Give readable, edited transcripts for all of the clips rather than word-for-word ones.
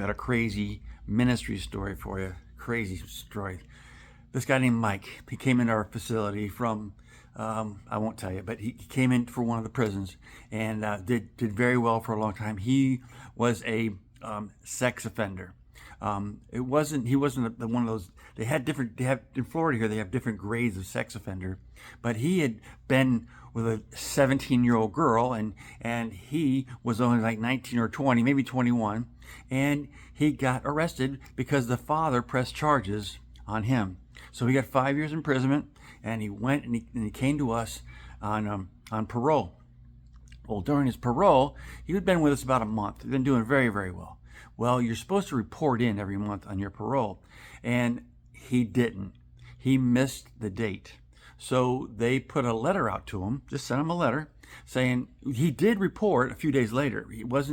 got a crazy ministry story for you. Crazy story. This guy named Mike, he came into our facility from, I won't tell you, but he came in for one of the prisons and did very well for a long time. He was a sex offender. He wasn't one of those. They have in Florida here. They have different grades of sex offender, but he had been with a 17-year-old girl, and he was only like 19 or 20, maybe 21, and he got arrested because the father pressed charges on him. So he got 5 years imprisonment, and he went and he came to us on parole. Well, during his parole, he had been with us about a month. He'd been doing very, very well. Well, you're supposed to report in every month on your parole, and he didn't. He missed the date. So they put a letter out to him, just sent him a letter saying he did report a few days later. He was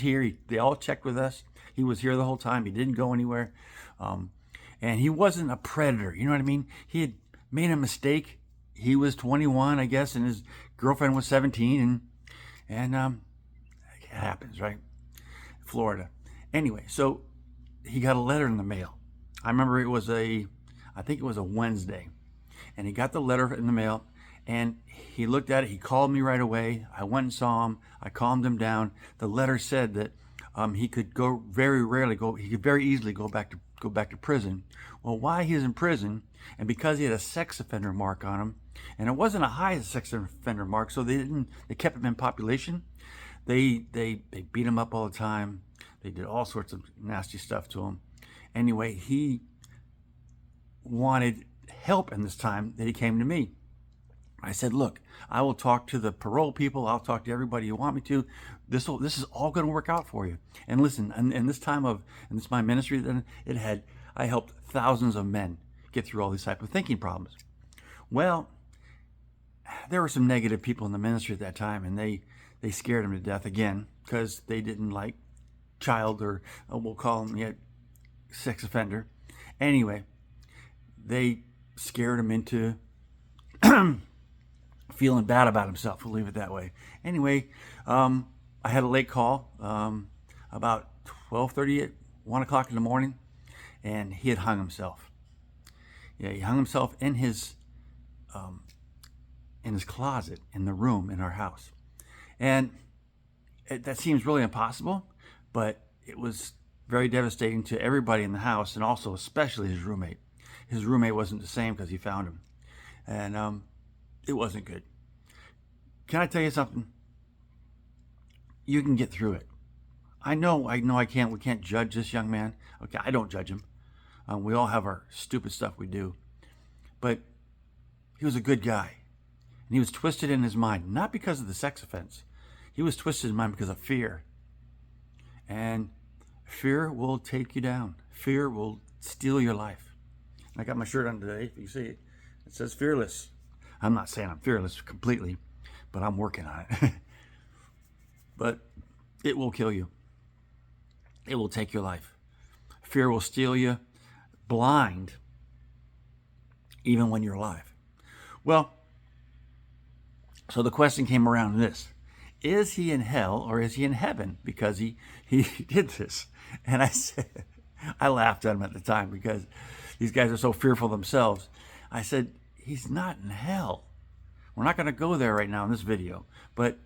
here. They all checked with us. He was here the whole time. He didn't go anywhere. And he wasn't a predator. You know what I mean? He had made a mistake. He was 21, I guess, and his girlfriend was 17, and it happens, right? Florida. Anyway, so he got a letter in the mail. I remember I think it was a Wednesday, and he got the letter in the mail, and he looked at it. He called me right away. I went and saw him. I calmed him down. The letter said that he could he could very easily go back to prison. Well, why he was in prison, and because he had a sex offender mark on him, and it wasn't a high sex offender mark, so they kept him in population. They beat him up all the time. They did all sorts of nasty stuff to him. Anyway, he wanted help in this time that he came to me. I said, look, I will talk to the parole people. I'll talk to everybody you want me to. This is all going to work out for you. And listen, in this my ministry, I helped thousands of men get through all these type of thinking problems. Well, there were some negative people in the ministry at that time, and they scared him to death again because they didn't like child, or we'll call him yet sex offender. Anyway, they scared him into feeling bad about himself. We'll leave it that way. Anyway, I had a late call about 12:30 at 1 o'clock in the morning, and he had hung himself. Yeah, he hung himself in his closet in the room in our house. And that seems really impossible, but it was very devastating to everybody in the house, and also especially his roommate. His roommate wasn't the same because he found him, and it wasn't good. Can I tell you something? You can get through it. I know we can't judge this young man. Okay, I don't judge him. We all have our stupid stuff we do. But he was a good guy. And he was twisted in his mind, not because of the sex offense. He was twisted in his mind because of fear. And fear will take you down. Fear will steal your life. I got my shirt on today. If you see it, it says fearless. I'm not saying I'm fearless completely, but I'm working on it. But it will kill you. It will take your life. Fear will steal you blind, even when you're alive. Well, so the question came around this. Is he in hell or is he in heaven because he did this? And I laughed at him at the time because these guys are so fearful themselves. I said, he's not in hell. We're not going to go there right now in this video, but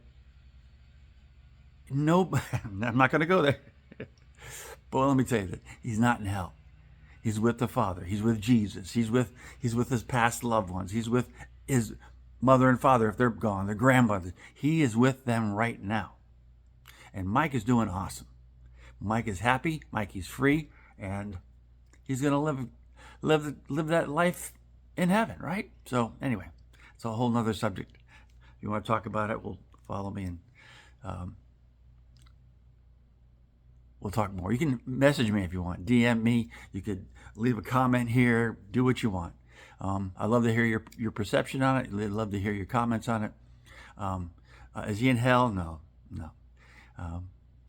no, I'm not going to go there. But let me tell you that he's not in hell. He's with the Father. He's with Jesus. He's with his past loved ones. He's with his mother and father if they're gone, their grandmothers. He is with them right now. And Mike is doing awesome. Mike is happy. Mike is free, and he's going to live that life in heaven, right? So anyway, it's a whole nother subject. If you want to talk about it, we'll follow me, and we'll talk more. You can message me if you want. DM me. You could leave a comment here. Do what you want. I'd love to hear your perception on it. I'd love to hear your comments on it. Is he in hell? No.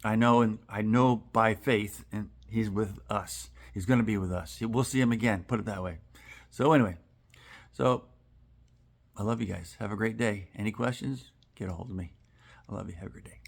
I know by faith, and he's with us. He's going to be with us. We'll see him again. Put it that way. So anyway, I love you guys. Have a great day. Any questions? Get a hold of me. I love you. Have a great day.